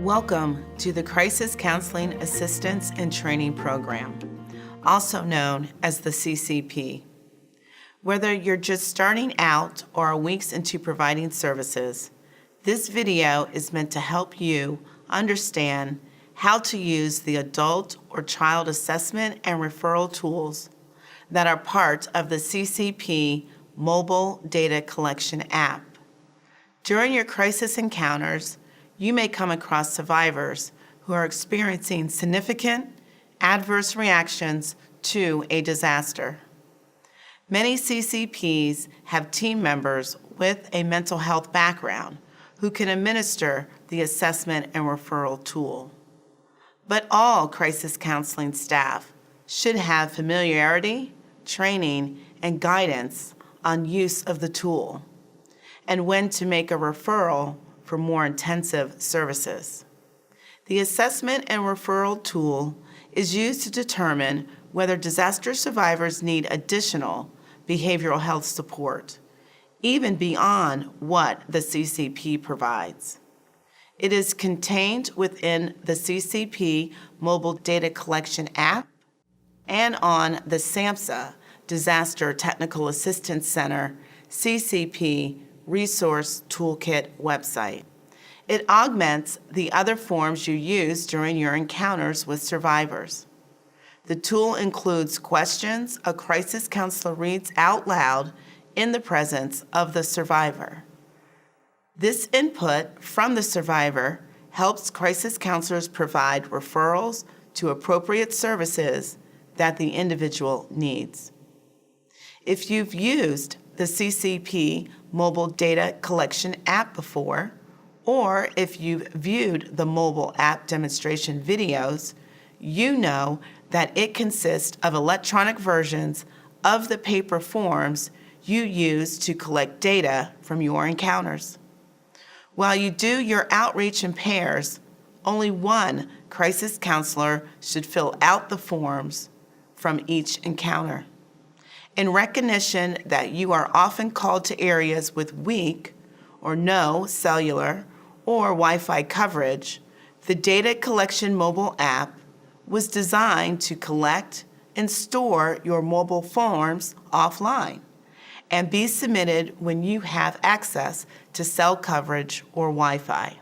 Welcome to the Crisis Counseling Assistance and Training Program, also known as the CCP. Whether you're just starting out or are weeks into providing services, this video is meant to help you understand how to use the adult or child assessment and referral tools that are part of the CCP mobile data collection app. During your crisis encounters, you may come across survivors who are experiencing significant adverse reactions to a disaster. Many CCPs have team members with a mental health background who can administer the assessment and referral tool. But all crisis counseling staff should have familiarity, training, and guidance on use of the tool and when to make a referral for more intensive services. The assessment and referral tool is used to determine whether disaster survivors need additional behavioral health support, even beyond what the CCP provides. It is contained within the CCP mobile data collection app and on the SAMHSA Disaster Technical Assistance Center CCP Resource Toolkit website. It augments the other forms you use during your encounters with survivors. The tool includes questions a crisis counselor reads out loud in the presence of the survivor. This input from the survivor helps crisis counselors provide referrals to appropriate services that the individual needs. If you've used the CCP mobile data collection app before, or if you've viewed the mobile app demonstration videos, you know that it consists of electronic versions of the paper forms you use to collect data from your encounters. While you do your outreach in pairs, only one crisis counselor should fill out the forms from each encounter. In recognition that you are often called to areas with weak or no cellular or Wi-Fi coverage, the data collection mobile app was designed to collect and store your mobile forms offline and be submitted when you have access to cell coverage or Wi-Fi.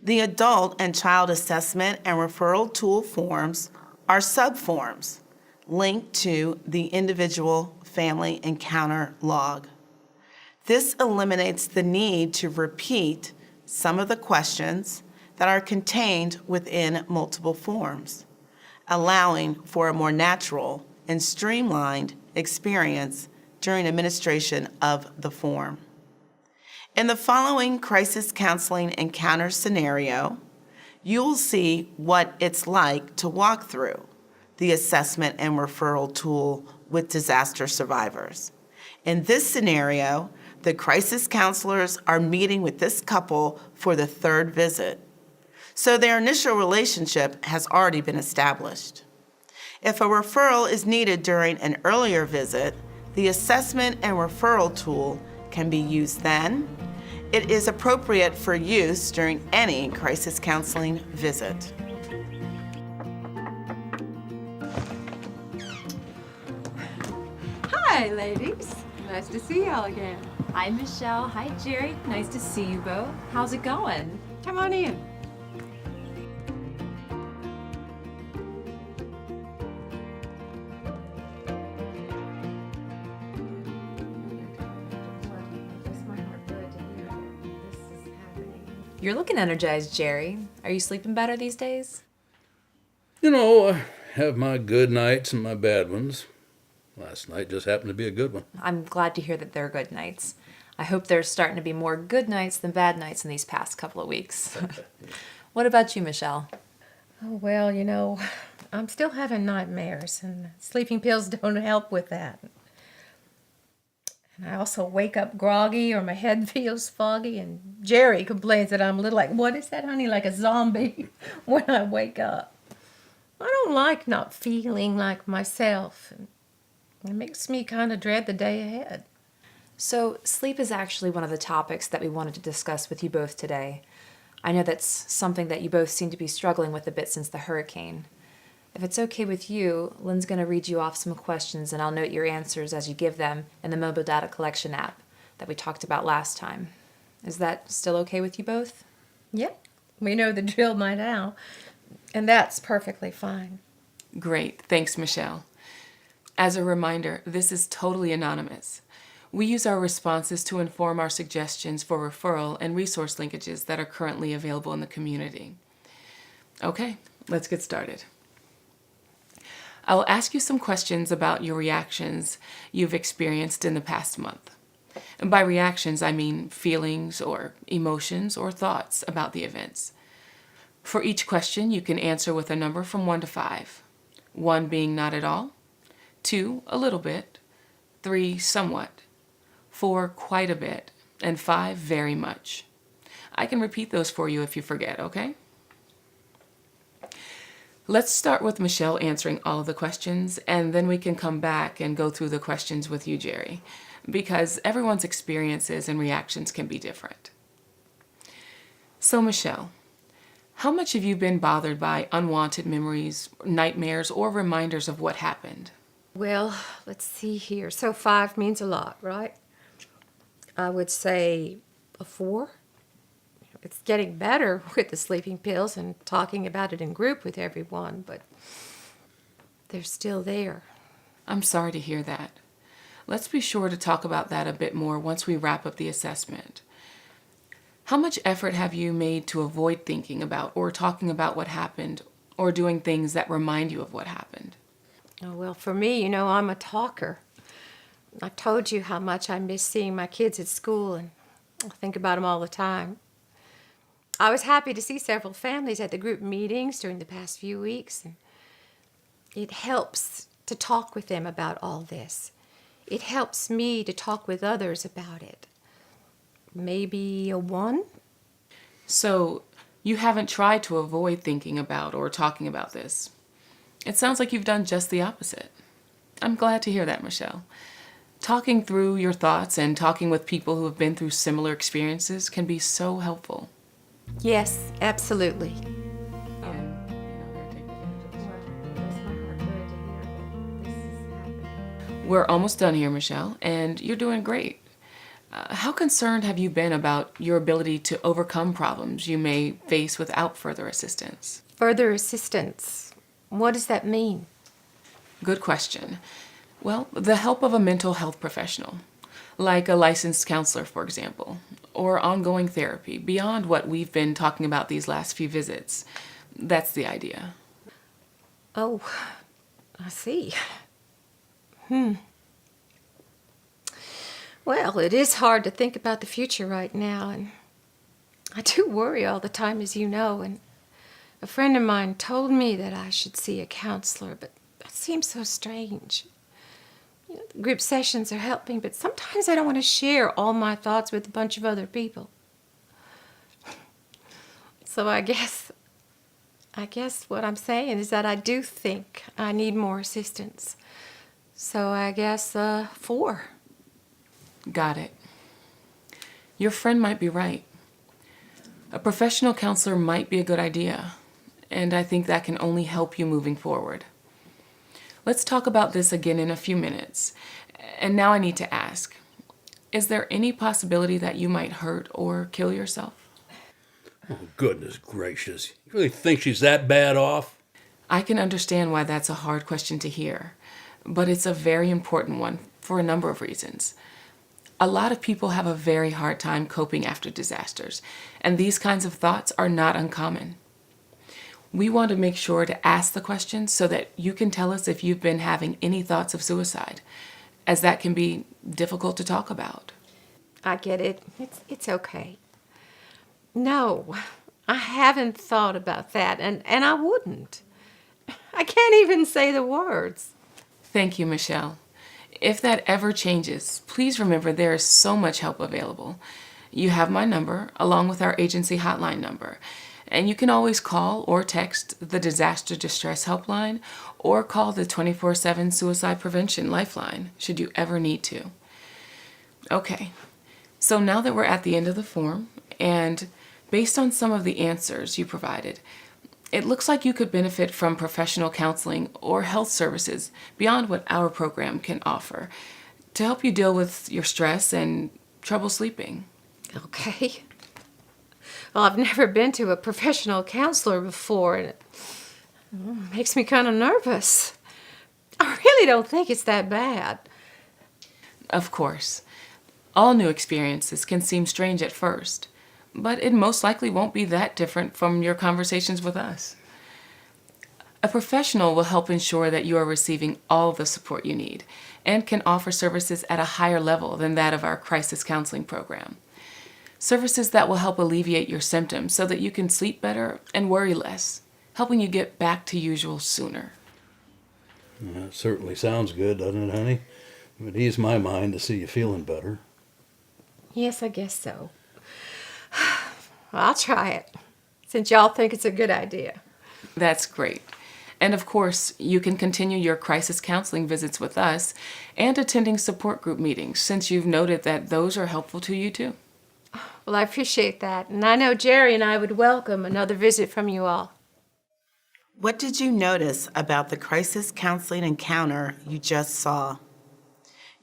The adult and child assessment and referral tool forms are subforms linked to the individual family encounter log. This eliminates the need to repeat some of the questions that are contained within multiple forms, allowing for a more natural and streamlined experience during administration of the form. In the following crisis counseling encounter scenario, you'll see what it's like to walk through the assessment and referral tool with disaster survivors. In this scenario, the crisis counselors are meeting with this couple for the third visit, so their initial relationship has already been established. If a referral is needed during an earlier visit, the assessment and referral tool can be used then. It is appropriate for use during any crisis counseling visit. Hi, ladies. Nice to see y'all again. Hi, Michelle. Hi, Jerry. Nice to see you both. How's it going? Come on in. You're looking energized, Jerry. Are you sleeping better these days? You know, I have my good nights and my bad ones. Last night just happened to be a good one. I'm glad to hear that they're good nights. I hope there's starting to be more good nights than bad nights in these past couple of weeks. What about you, Michelle? Oh, well, you know, I'm still having nightmares, and sleeping pills don't help with that. And I also wake up groggy, or my head feels foggy, and Jerry complains that I'm a little like, what is that, honey, like a zombie when I wake up. I don't like not feeling like myself, and it makes me kind of dread the day ahead. So, sleep is actually one of the topics that we wanted to discuss with you both today. I know that's something that you both seem to be struggling with a bit since the hurricane. If it's okay with you, Lynn's going to read you off some questions and I'll note your answers as you give them in the mobile data collection app that we talked about last time. Is that still okay with you both? Yep, we know the drill by now, and that's perfectly fine. Great, thanks, Michelle. As a reminder, this is totally anonymous. We use our responses to inform our suggestions for referral and resource linkages that are currently available in the community. Okay, let's get started. I will ask you some questions about your reactions you've experienced in the past month. And by reactions, I mean feelings or emotions or thoughts about the events. For each question, you can answer with a number from 1 to 5. 1 being not at all, 2 a little bit, 3 somewhat, 4 quite a bit, and 5 very much. I can repeat those for you if you forget, okay? Let's start with Michelle answering all of the questions, and then we can come back and go through the questions with you, Jerry, because everyone's experiences and reactions can be different. So, Michelle, how much have you been bothered by unwanted memories, nightmares, or reminders of what happened? Well, let's see here. So 5 means a lot, right? I would say a 4. It's getting better with the sleeping pills and talking about it in group with everyone, but they're still there. I'm sorry to hear that. Let's be sure to talk about that a bit more once we wrap up the assessment. How much effort have you made to avoid thinking about or talking about what happened or doing things that remind you of what happened? Oh, well, for me, I'm a talker. I told you how much I miss seeing my kids at school, and I think about them all the time. I was happy to see several families at the group meetings during the past few weeks, and it helps to talk with them about all this. It helps me to talk with others about it. Maybe a 1? So, you haven't tried to avoid thinking about or talking about this. It sounds like you've done just the opposite. I'm glad to hear that, Michelle. Talking through your thoughts and talking with people who have been through similar experiences can be so helpful. Yes, absolutely. We're almost done here, Michelle, and you're doing great. How concerned have you been about your ability to overcome problems you may face without further assistance? Further assistance. What does that mean? Good question. Well, the help of a mental health professional, like a licensed counselor, for example, or ongoing therapy beyond what we've been talking about these last few visits. That's the idea. Oh, I see. Well, it is hard to think about the future right now, and I do worry all the time, as you know, and a friend of mine told me that I should see a counselor, but that seems so strange. Group sessions are helping, but sometimes I don't want to share all my thoughts with a bunch of other people. So I guess what I'm saying is that I do think I need more assistance. So I guess 4. Got it. Your friend might be right. A professional counselor might be a good idea, and I think that can only help you moving forward. Let's talk about this again in a few minutes. And now I need to ask, is there any possibility that you might hurt or kill yourself? Oh, goodness gracious. You really think she's that bad off? I can understand why that's a hard question to hear, but it's a very important one for a number of reasons. A lot of people have a very hard time coping after disasters, and these kinds of thoughts are not uncommon. We want to make sure to ask the questions so that you can tell us if you've been having any thoughts of suicide, as that can be difficult to talk about. I get it. It's okay. No, I haven't thought about that, and I wouldn't. I can't even say the words. Thank you, Michelle. If that ever changes, please remember there is so much help available. You have my number, along with our agency hotline number. And you can always call or text the Disaster Distress Helpline or call the 24/7 Suicide Prevention Lifeline, should you ever need to. Okay, so now that we're at the end of the form, and Based on some of the answers you provided, it looks like you could benefit from professional counseling or health services beyond what our program can offer to help you deal with your stress and trouble sleeping. Okay. Well, I've never been to a professional counselor before, and it makes me kind of nervous. I really don't think it's that bad. Of course, all new experiences can seem strange at first, but it most likely won't be that different from your conversations with us. A professional will help ensure that you are receiving all the support you need and can offer services at a higher level than that of our crisis counseling program. Services that will help alleviate your symptoms so that you can sleep better and worry less, helping you get back to usual sooner. That certainly sounds good, doesn't it, honey? It would ease my mind to see you feeling better. Yes, I guess so. I'll try it, since y'all think it's a good idea. That's great. And of course, you can continue your crisis counseling visits with us and attending support group meetings, since you've noted that those are helpful to you too. Well, I appreciate that, and I know Jerry and I would welcome another visit from you all. What did you notice about the crisis counseling encounter you just saw?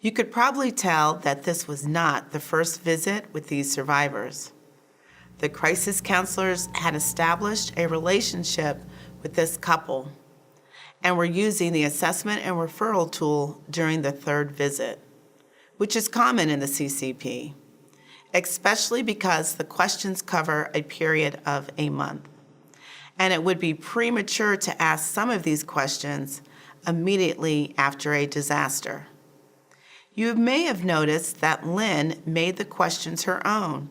You could probably tell that this was not the first visit with these survivors. The crisis counselors had established a relationship with this couple and were using the assessment and referral tool during the third visit, which is common in the CCP, especially because the questions cover a period of a month. And it would be premature to ask some of these questions immediately after a disaster. You may have noticed that Lynn made the questions her own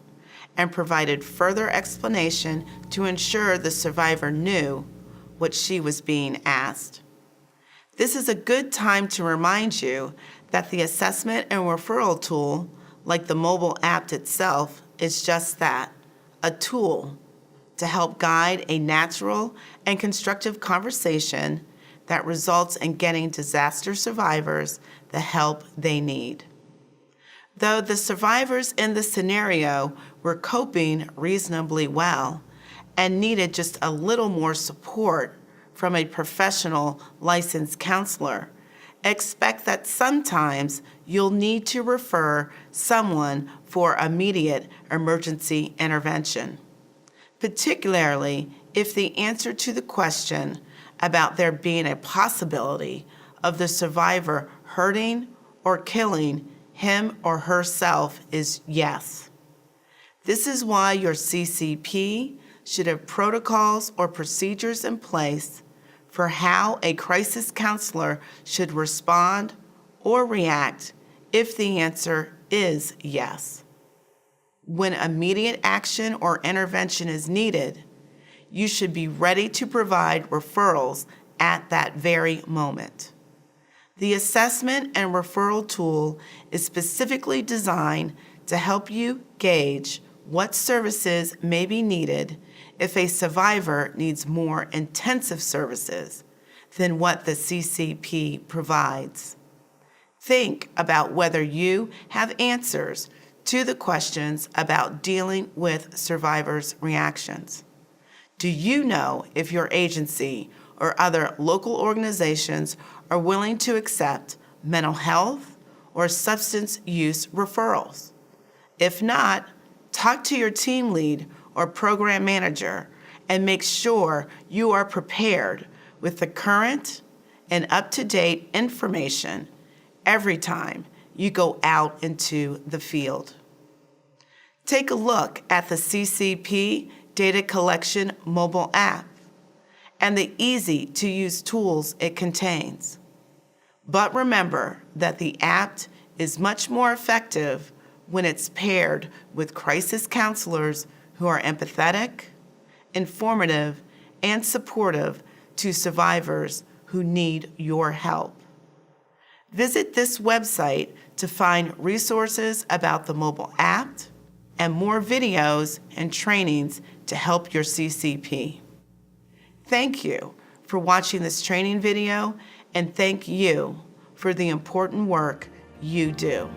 and provided further explanation to ensure the survivor knew what she was being asked. This is a good time to remind you that the assessment and referral tool, like the mobile app itself, is just that, a tool to help guide a natural and constructive conversation that results in getting disaster survivors the help they need. Though the survivors in the scenario were coping reasonably well and needed just a little more support from a professional licensed counselor, expect that sometimes you'll need to refer someone for immediate emergency intervention, particularly if the answer to the question about there being a possibility of the survivor hurting or killing him or herself is yes. This is why your CCP should have protocols or procedures in place for how a crisis counselor should respond or react if the answer is yes. When immediate action or intervention is needed, you should be ready to provide referrals at that very moment. The assessment and referral tool is specifically designed to help you gauge what services may be needed if a survivor needs more intensive services than what the CCP provides. Think about whether you have answers to the questions about dealing with survivors' reactions. Do you know if your agency or other local organizations are willing to accept mental health or substance use referrals? If not, talk to your team lead or program manager and make sure you are prepared with the current and up-to-date information every time you go out into the field. Take a look at the CCP Data Collection mobile app and the easy-to-use tools it contains. But remember that the app is much more effective when it's paired with crisis counselors who are empathetic, informative, and supportive to survivors who need your help. Visit this website to find resources about the mobile app and more videos and trainings to help your CCP. Thank you for watching this training video, and thank you for the important work you do.